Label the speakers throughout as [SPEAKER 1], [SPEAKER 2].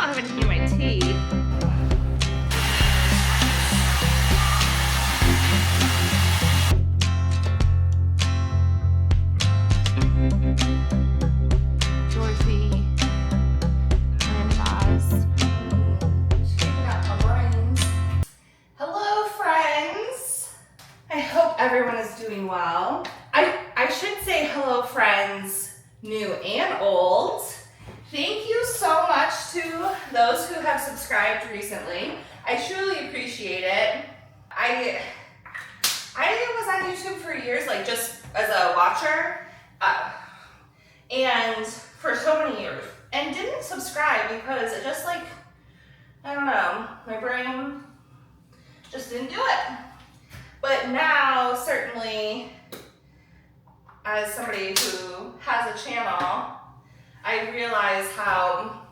[SPEAKER 1] don't have anything in my tea. Dorothy and Oz. Shaking out my brains. Hello, friends. I hope everyone is doing well. I should say hello, friends, new and old. Thank you so much to those who have subscribed recently. I truly appreciate it. I was on YouTube for years, like just as a watcher, and for so many years, and didn't subscribe because it just like, I don't know, my brain just didn't do it. But now, certainly, as somebody who has a channel, I realize how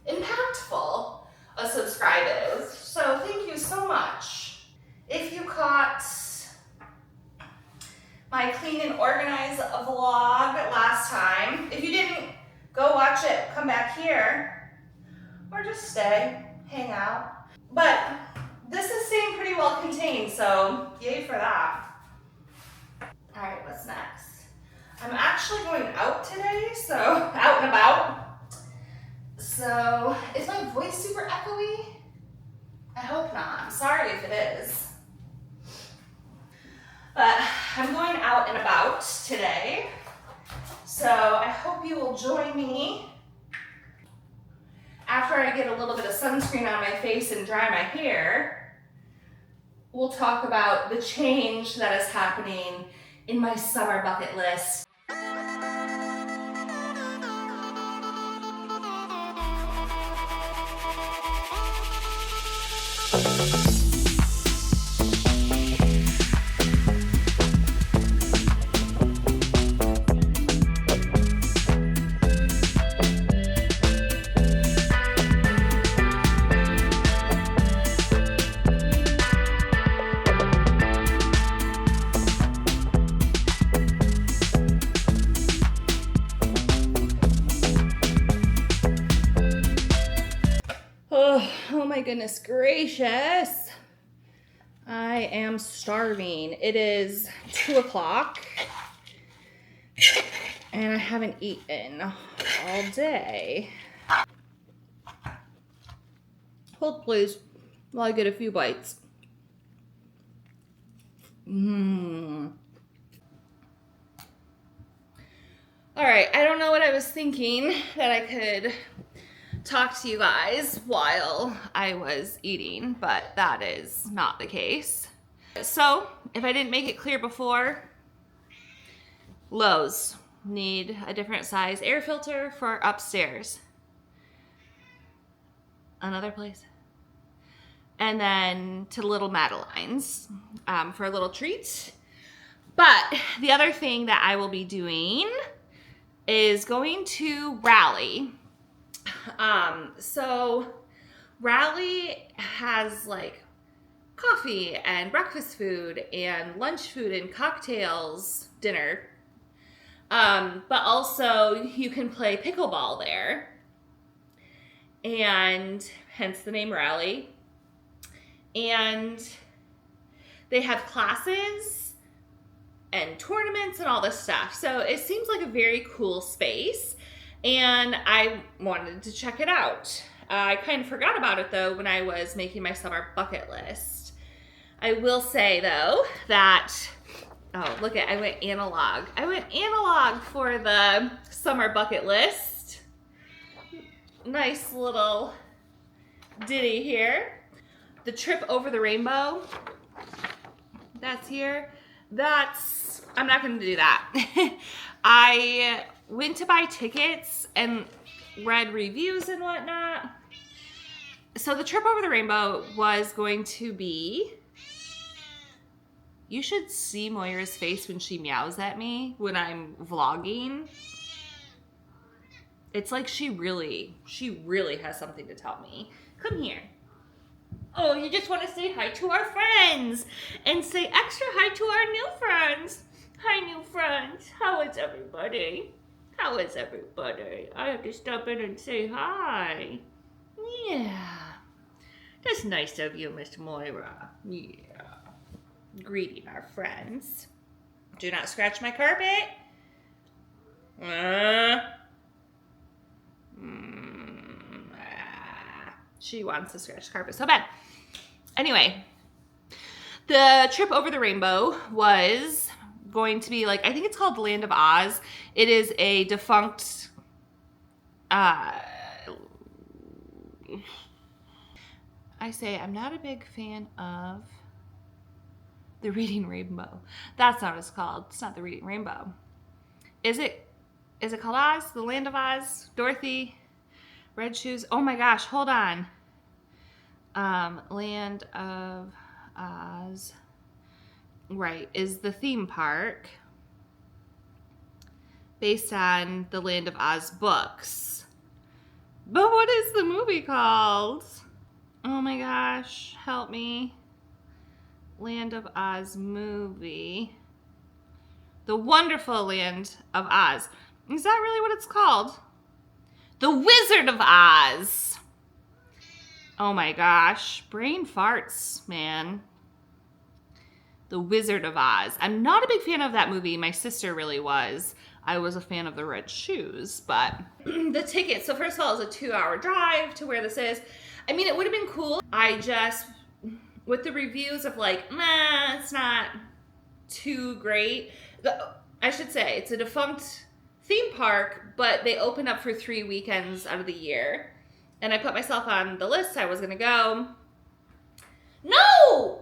[SPEAKER 1] impactful a subscribe is. So thank you so much. If you caught my clean and organize vlog last time, if you didn't, go watch it, come back here, or just stay, hang out. But this is staying pretty well contained, so yay for that. All right, what's next? I'm actually going out today, so out and about. So is my voice super echoey? I hope not. I'm sorry if it is. But I'm going out and about today, so I hope you will join me. After I get a little bit of sunscreen on my face and dry my hair, we'll talk about the change that is happening in my summer bucket list. Oh my goodness gracious. I am starving. It is 2 o'clock and I haven't eaten all day. Hold please while I get a few bites. All right, I don't know what I was thinking that I could talk to you guys while I was eating, but that is not the case. So, if I didn't make it clear before, Lowe's need a different size air filter for upstairs. Another place. And then to Little Madeline's for a little treat. But the other thing that I will be doing is going to Rally. So Rally has like coffee and breakfast food and lunch food and cocktails, dinner. But also you can play pickleball there, and hence the name Rally. And they have classes and tournaments and all this stuff. So it seems like a very cool space. And I wanted to check it out. I kind of forgot about it though when I was making my summer bucket list. I will say though that, oh look at, I went analog. I went analog for the summer bucket list. Nice little ditty here. The trip over the rainbow, that's here. I'm not gonna do that. I went to buy tickets and read reviews and whatnot. So the trip over the rainbow was going to be, you should see Moira's face when she meows at me when I'm vlogging. It's like she really has something to tell me. Come here. Oh, you just want to say hi to our friends and say extra hi to our new friends. Hi, new friends. How is everybody? How is everybody? I have to stop in and say hi. Yeah. That's nice of you, Miss Moira. Yeah. Greeting our friends. Do not scratch my carpet. She wants to scratch the carpet so bad. Anyway, the trip over the rainbow was going to be like, I think it's called Land of Oz. It is a defunct I say I'm not a big fan of the Reading Rainbow. That's not what it's called. It's not the Reading Rainbow. Is it called Oz? The Land of Oz? Dorothy? Red Shoes? Oh my gosh, hold on. Land of Oz. Right, is the theme park based on the Land of Oz books. But what is the movie called? Oh my gosh, help me. Land of Oz movie. The Wonderful Land of Oz. Is that really what it's called? The Wizard of Oz. Oh my gosh, brain farts, man. The Wizard of Oz. I'm not a big fan of that movie. My sister really was. I was a fan of the Red Shoes, but the ticket. So first of all, it's a 2-hour drive to where this is. I mean, it would have been cool. I just, with the reviews of like, it's not too great. I should say it's a defunct theme park, but they open up for 3 weekends out of the year. And I put myself on the list. I was going to go. No!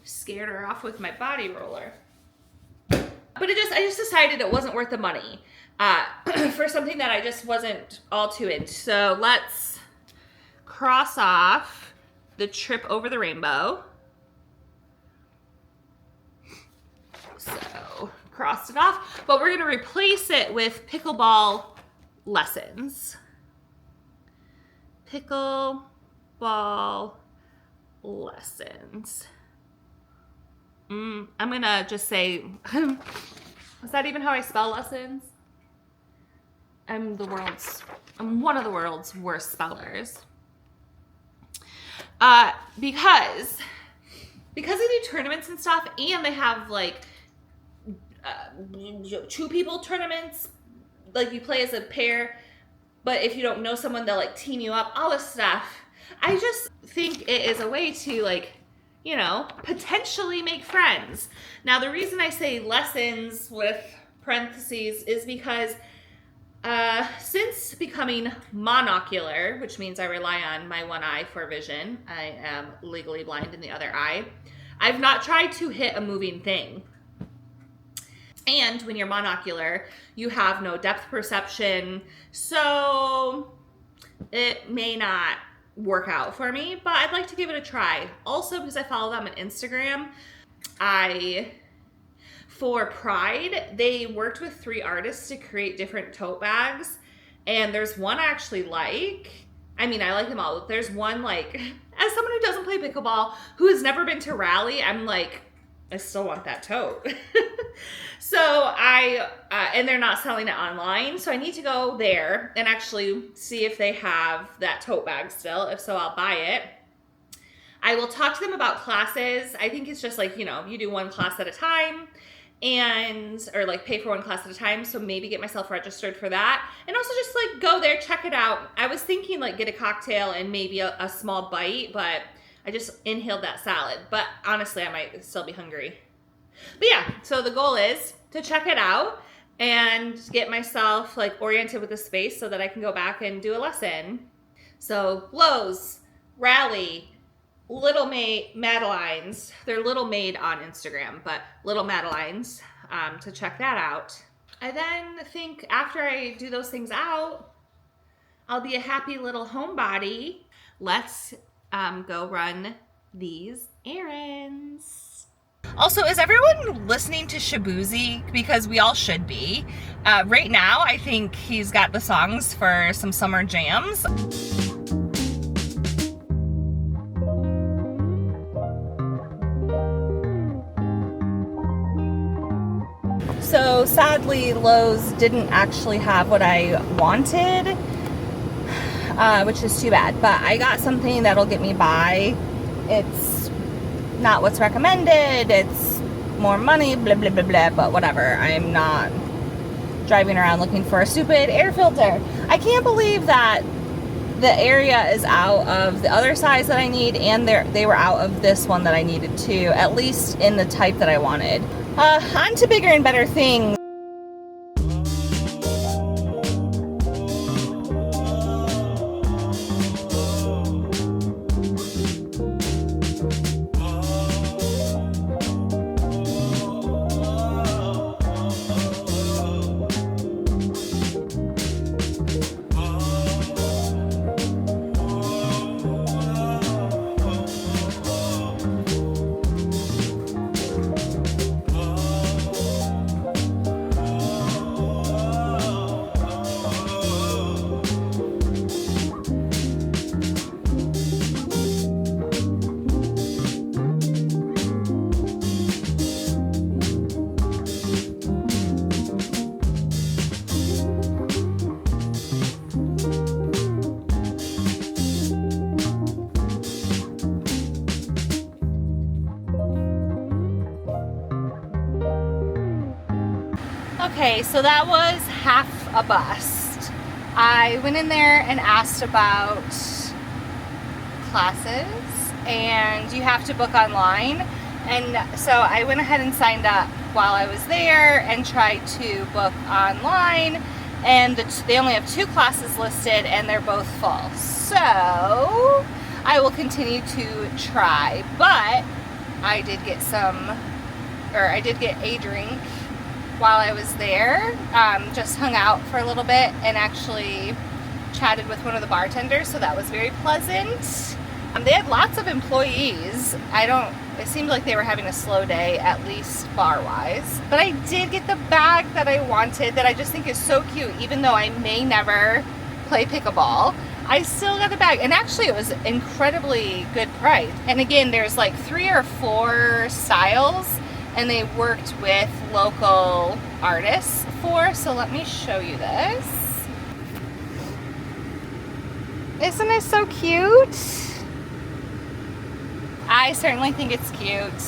[SPEAKER 1] Scared her off with my body roller. But I just decided it wasn't worth the money for something that I just wasn't all too into. So let's cross off the trip over the rainbow. So crossed it off, but we're going to replace it with pickleball lessons. Pickleball lessons. I'm going to just say, is that even how I spell lessons? I'm one of the world's worst spellers. Because they do tournaments and stuff, and they have like 2-people tournaments, like you play as a pair, but if you don't know someone, they'll like team you up, all this stuff. I just think it is a way to like, potentially make friends. Now, the reason I say lessons with parentheses is because since becoming monocular, which means I rely on my one eye for vision, I am legally blind in the other eye, I've not tried to hit a moving thing. And when you're monocular, you have no depth perception, so it may not work out for me, but I'd like to give it a try. Also, because I follow them on Instagram, for Pride, they worked with 3 artists to create different tote bags, and there's one I actually like. I mean, I like them all. There's one, like, as someone who doesn't play pickleball, who has never been to Raleigh, I'm like, I still want that tote. So and they're not selling it online, so I need to go there and actually see if they have that tote bag still. If so, I'll buy it. I will talk to them about classes. I think it's just like, you do one class at a time, or like pay for one class at a time. So maybe get myself registered for that. And also just like go there, check it out. I was thinking like get a cocktail and maybe a small bite, but I just inhaled that salad. But honestly, I might still be hungry. But yeah, so the goal is to check it out and get myself like oriented with the space so that I can go back and do a lesson. So Lowe's, Raleigh, Little Madeline's. They're Little Maid on Instagram, but Little Madeline's, to check that out. I then think after I do those things out, I'll be a happy little homebody. Let's go run these errands. Also, is everyone listening to Shabuzi? Because we all should be. Right now, I think he's got the songs for some summer jams. So sadly, Lowe's didn't actually have what I wanted, which is too bad. But I got something that'll get me by. It's not what's recommended. It's more money, blah, blah, blah, blah, but whatever. I'm not driving around looking for a stupid air filter. I can't believe that the area is out of the other size that I need, and they were out of this one that I needed too, at least in the type that I wanted. On to bigger and better things. Okay, so that was half a bust. I went in there and asked about classes, and you have to book online. And so I went ahead and signed up while I was there and tried to book online, and they only have 2 classes listed and they're both full. So I will continue to try, but I did get a drink while I was there. Just hung out for a little bit and actually chatted with one of the bartenders, so that was very pleasant. They had lots of employees. It seemed like they were having a slow day, at least bar-wise. But I did get the bag that I wanted, that I just think is so cute. Even though I may never play pickleball, I still got the bag. And actually it was incredibly good price. And again, there's like 3 or 4 styles, and they worked with local artists so let me show you this. Isn't it so cute? I certainly think it's cute.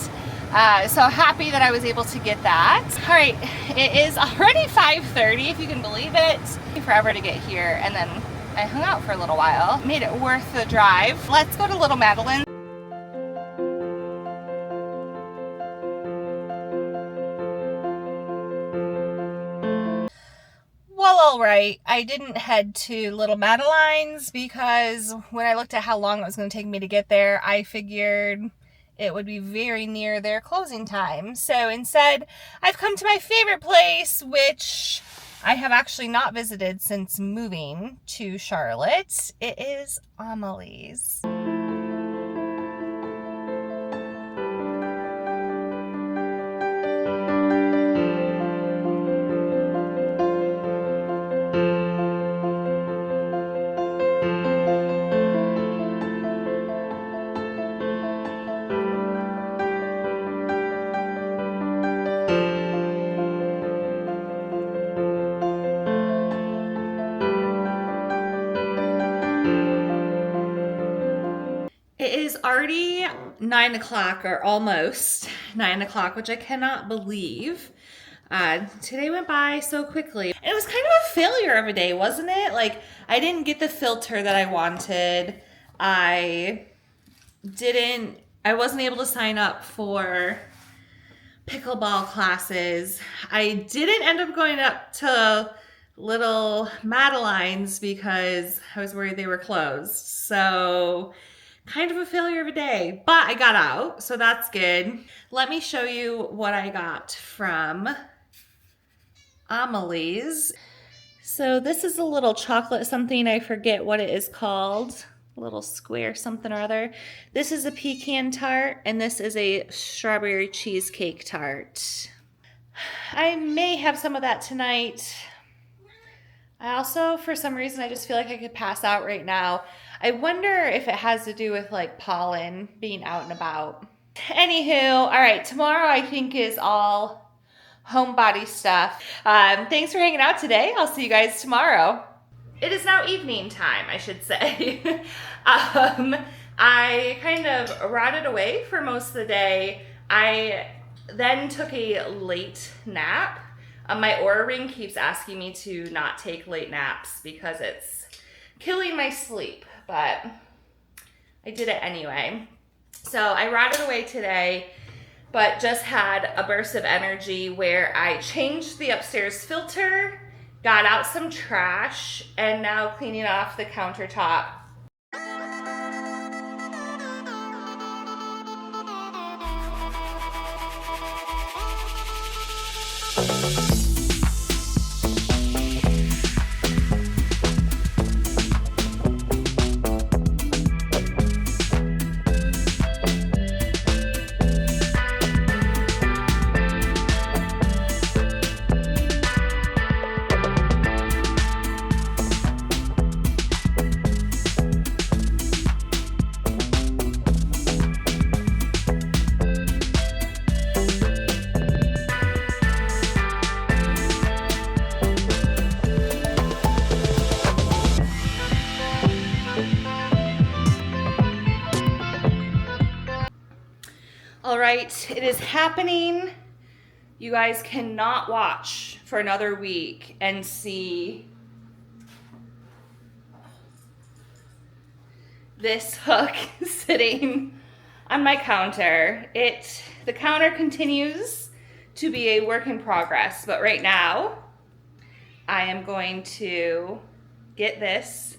[SPEAKER 1] So happy that I was able to get that. All right, it is already 5:30, if you can believe it. It took me forever to get here, and then I hung out for a little while. Made it worth the drive. Let's go to Little Madeline. Well, all right, I didn't head to Little Madeline's because when I looked at how long it was going to take me to get there, I figured it would be very near their closing time. So instead, I've come to my favorite place, which I have actually not visited since moving to Charlotte. It is Amelie's. It is already 9 o'clock, or almost 9 o'clock, which I cannot believe. Today went by so quickly. And it was kind of a failure of a day, wasn't it? Like, I didn't get the filter that I wanted. I wasn't able to sign up for pickleball classes. I didn't end up going up to Little Madeline's because I was worried they were closed. So kind of a failure of a day, but I got out, so that's good. Let me show you what I got from Amelie's. So this is a little chocolate something, I forget what it is called. A little square something or other. This is a pecan tart, and this is a strawberry cheesecake tart. I may have some of that tonight. I also, for some reason, I just feel like I could pass out right now. I wonder if it has to do with like pollen being out and about. Anywho, all right, tomorrow I think is all homebody stuff. Thanks for hanging out today. I'll see you guys tomorrow. It is now evening time, I should say. I kind of rotted away for most of the day. I then took a late nap. My Oura Ring keeps asking me to not take late naps because it's killing my sleep, but I did it anyway. So I rotted away today, but just had a burst of energy where I changed the upstairs filter, got out some trash, and now cleaning off the countertop. All right, it is happening. You guys cannot watch for another week and see this hook sitting on my counter. The counter continues to be a work in progress, but right now I am going to get this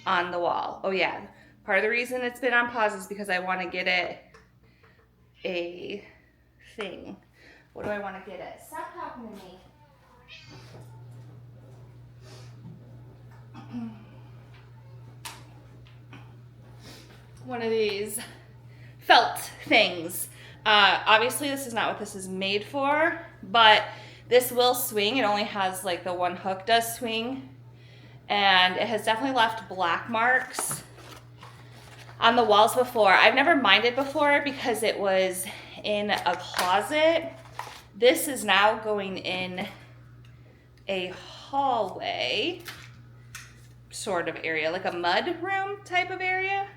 [SPEAKER 1] on the wall. Oh yeah, part of the reason it's been on pause is because I want to get it a thing. What do I want to get it? Stop talking to me. One of these felt things. Obviously this is not what this is made for, but this will swing. It only has like the one hook does swing, and it has definitely left black marks on the walls before. I've never minded before because it was in a closet. This is now going in a hallway sort of area, like a mud room type of area.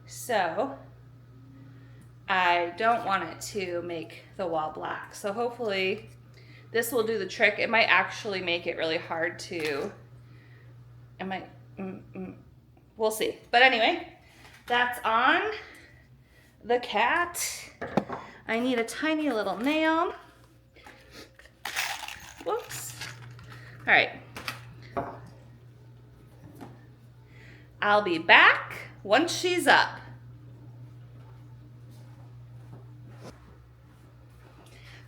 [SPEAKER 1] So I don't want it to make the wall black. So hopefully this will do the trick. It might actually make it really hard to, we'll see. But anyway, that's on the cat. I need a tiny little nail. Whoops. All right. I'll be back once she's up.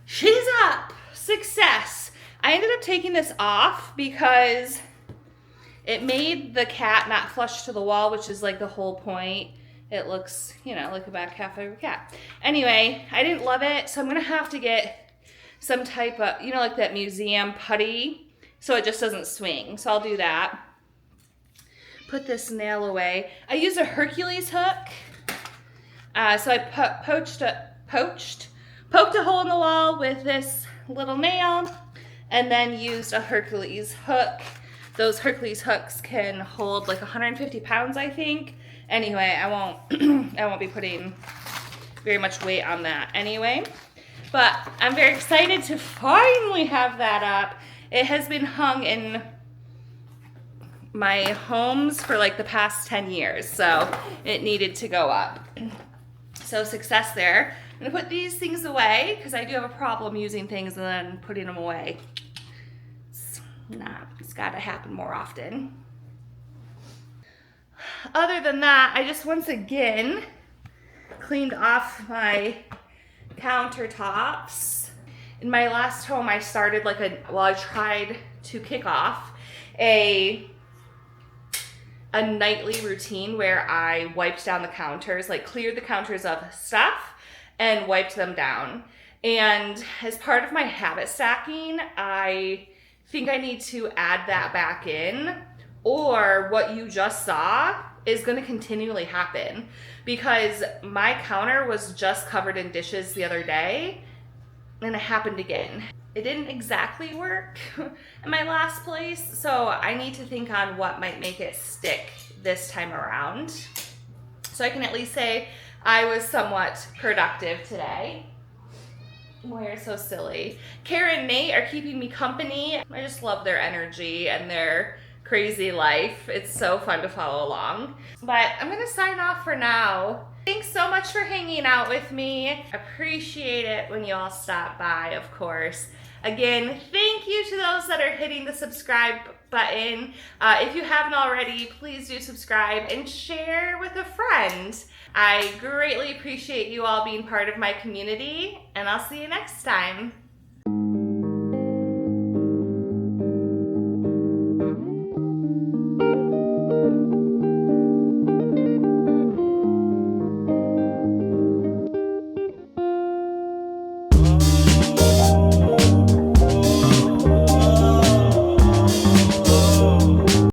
[SPEAKER 1] She's up. Success. I ended up taking this off because it made the cat not flush to the wall, which is like the whole point. It looks, you know, like a back half of a cat. Anyway, I didn't love it, so I'm gonna have to get some type of, you know, like that museum putty, so it just doesn't swing. So I'll do that. Put this nail away. I used a Hercules hook. So I poked a hole in the wall with this little nail, and then used a Hercules hook. Those Hercules hooks can hold like 150 pounds, I think. Anyway, I won't be putting very much weight on that anyway. But I'm very excited to finally have that up. It has been hung in my homes for like the past 10 years, so it needed to go up. So success there. I'm gonna put these things away because I do have a problem using things and then putting them away. It's gotta happen more often. Other than that, I just once again cleaned off my countertops. In my last home, I started I tried to kick off a nightly routine where I wiped down the counters, like cleared the counters of stuff and wiped them down. And as part of my habit stacking, I think I need to add that back in, or what you just saw is going to continually happen, because my counter was just covered in dishes the other day and it happened again. It didn't exactly work in my last place, so I need to think on what might make it stick this time around. So I can at least say I was somewhat productive today. Why are so silly? Kara and Nate are keeping me company. I just love their energy and their crazy life. It's so fun to follow along. But I'm gonna sign off for now. Thanks so much for hanging out with me. Appreciate it when you all stop by, of course. Again, thank you to those that are hitting the subscribe button. If you haven't already, please do subscribe and share with a friend. I greatly appreciate you all being part of my community, and I'll see you next time.